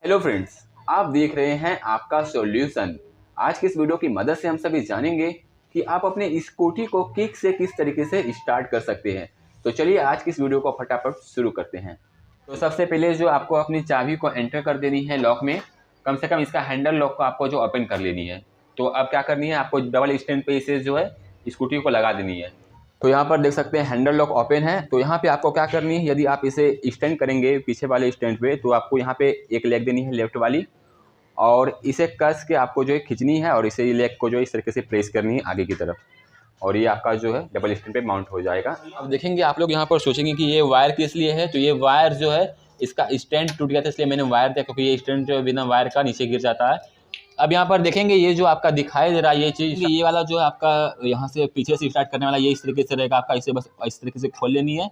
Hello friends, आप देख रहे हैं आपका सॉल्यूशन। आज की इस वीडियो की मदद से हम सभी जानेंगे कि आप अपने स्कूटी को किक से किस तरीके से स्टार्ट कर सकते हैं। तो चलिए आज की इस वीडियो को फटाफट शुरू करते हैं। तो सबसे पहले जो आपको अपनी चाबी को एंटर कर देनी है लॉक में, कम से कम इसका हैंडल लॉक को आपको जो ओपन कर लेनी है। तो अब क्या करनी है, आपको डबल स्टैंड पे इसे जो है स्कूटी को लगा देनी है। तो यहाँ पर देख सकते हैं हैंडल लॉक ओपन है। तो यहाँ पे आपको क्या करनी है, यदि आप इसे स्टैंड करेंगे पीछे वाले स्टैंड पे, तो आपको यहाँ पे एक लेग देनी है लेफ्ट वाली, और इसे कस के आपको जो है खींचनी है और इसे लेग को जो है इस तरीके से प्रेस करनी है आगे की तरफ, और ये आपका जो है डबल स्टैंड पे माउंट हो जाएगा। अब देखेंगे आप लोग यहाँ पर सोचेंगे कि ये वायर किस लिए है। तो ये वायर जो है, इसका स्टैंड टूट गया था इसलिए मैंने वायर दिया, क्योंकि ये स्टैंड जो है बिना वायर का नीचे गिर जाता है। अब यहाँ पर देखेंगे ये जो आपका दिखाई दे रहा है ये चीज़, ये वाला जो है आपका यहाँ से पीछे से स्टार्ट करने वाला ये इस तरीके से रहेगा आपका। इसे बस इस तरीके से खोल लेनी है,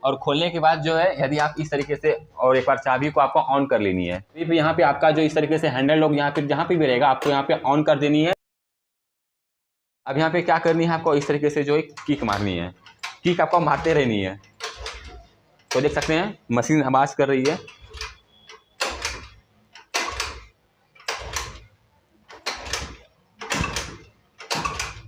और खोलने के बाद जो है यदि आप इस तरीके से और एक बार चाबी को आपको ऑन कर लेनी है। फिर यहाँ पे आपका जो इस तरीके से हैंडल लॉक यहाँ पे जहाँ पे भी रहेगा आपको यहाँ पे ऑन कर देनी है। अब यहाँ पे क्या करनी है, आपको इस तरीके से जो है किक मारनी है। किक आपको मारते रहनी है। तो देख सकते हैं मशीन आवाज़ कर रही है।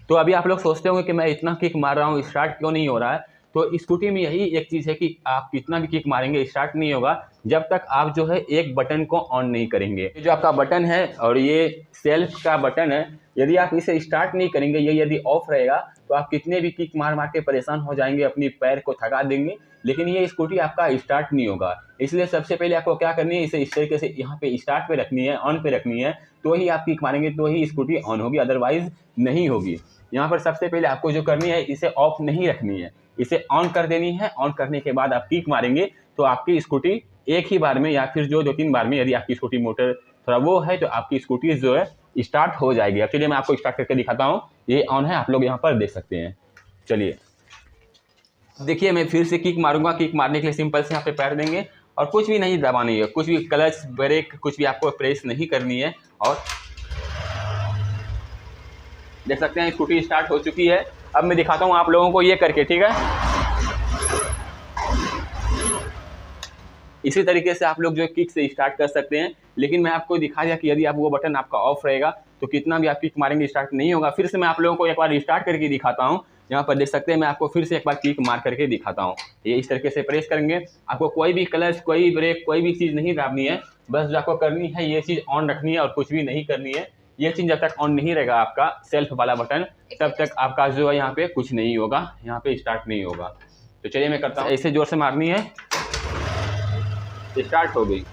तो अभी आप लोग सोचते होंगे कि मैं इतना किक मार रहा हूँ, स्टार्ट क्यों नहीं हो रहा है। तो स्कूटी में यही एक चीज़ है कि आप कितना भी किक मारेंगे स्टार्ट नहीं होगा जब तक आप जो है एक बटन को ऑन नहीं करेंगे। ये जो आपका बटन है और ये सेल्फ का बटन है, यदि आप इसे स्टार्ट नहीं करेंगे, ये यदि ऑफ रहेगा तो आप कितने भी किक मार मार के परेशान हो जाएंगे, अपनी पैर को थका देंगे, लेकिन ये स्कूटी आपका स्टार्ट नहीं होगा। इसलिए सबसे पहले आपको क्या करनी है, इसे इस तरीके से यहाँ पे स्टार्ट पे रखनी है, ऑन पे रखनी है, तो ही आप किक मारेंगे तो ही स्कूटी ऑन होगी, अदरवाइज नहीं होगी। यहाँ पर सबसे पहले आपको जो करनी है, इसे ऑफ नहीं रखनी है, इसे ऑन कर देनी है। ऑन करने के बाद आप किक मारेंगे तो आपकी स्कूटी एक ही बार में या फिर जो 2-3 बार में, यदि आपकी स्कूटी मोटर थोड़ा वो है तो आपकी स्कूटी जो है स्टार्ट हो जाएगी। अब चलिए मैं आपको स्टार्ट करके दिखाता हूँ। ये ऑन है, आप लोग यहाँ पर देख सकते हैं। चलिए देखिए, मैं फिर से किक मारूंगा। किक मारने के लिए सिंपल से यहाँ पे पैर देंगे और कुछ भी नहीं दबानी है, कुछ भी क्लच ब्रेक कुछ भी आपको प्रेस नहीं करनी है। और देख सकते हैं स्कूटी स्टार्ट हो चुकी है। अब मैं दिखाता हूँ आप लोगों को ये करके, ठीक है। इसी तरीके से आप लोग जो किक से स्टार्ट कर सकते हैं, लेकिन मैं आपको दिखा दिया कि यदि आप वो बटन आपका ऑफ रहेगा तो कितना भी आप किक मारेंगे स्टार्ट नहीं होगा। फिर से मैं आप लोगों को एक बार स्टार्ट करके दिखाता हूँ। यहाँ पर देख सकते हैं, मैं आपको फिर से एक बार किक मार करके दिखाता हूँ। ये इस तरीके से प्रेस करेंगे, आपको कोई भी क्लच कोई ब्रेक कोई भी चीज़ नहीं दाबनी है, बस जो आपको करनी है ये चीज़ ऑन रखनी है और कुछ भी नहीं करनी है। ये चीज़ जब तक ऑन नहीं रहेगा आपका सेल्फ वाला बटन, तब तक आपका जो है यहाँ पे कुछ नहीं होगा, यहाँ पे स्टार्ट नहीं होगा। तो चलिए मैं करता हूँ। ऐसे जोर से मारनी है, स्टार्ट हो गई।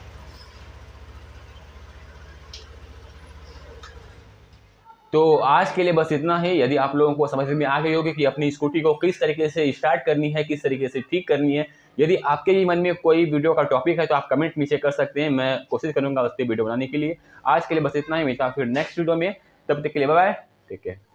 तो आज के लिए बस इतना ही। यदि आप लोगों को समझ में आ गई होगी कि अपनी स्कूटी को किस तरीके से स्टार्ट करनी है, किस तरीके से ठीक करनी है, यदि आपके ही मन में कोई वीडियो का टॉपिक है तो आप कमेंट नीचे कर सकते हैं, मैं कोशिश करूंगा उस पर वीडियो बनाने के लिए। आज के लिए बस इतना ही, मिलता हूं फिर नेक्स्ट वीडियो में। तब तक के लिए बाय बाय, टेक केयर।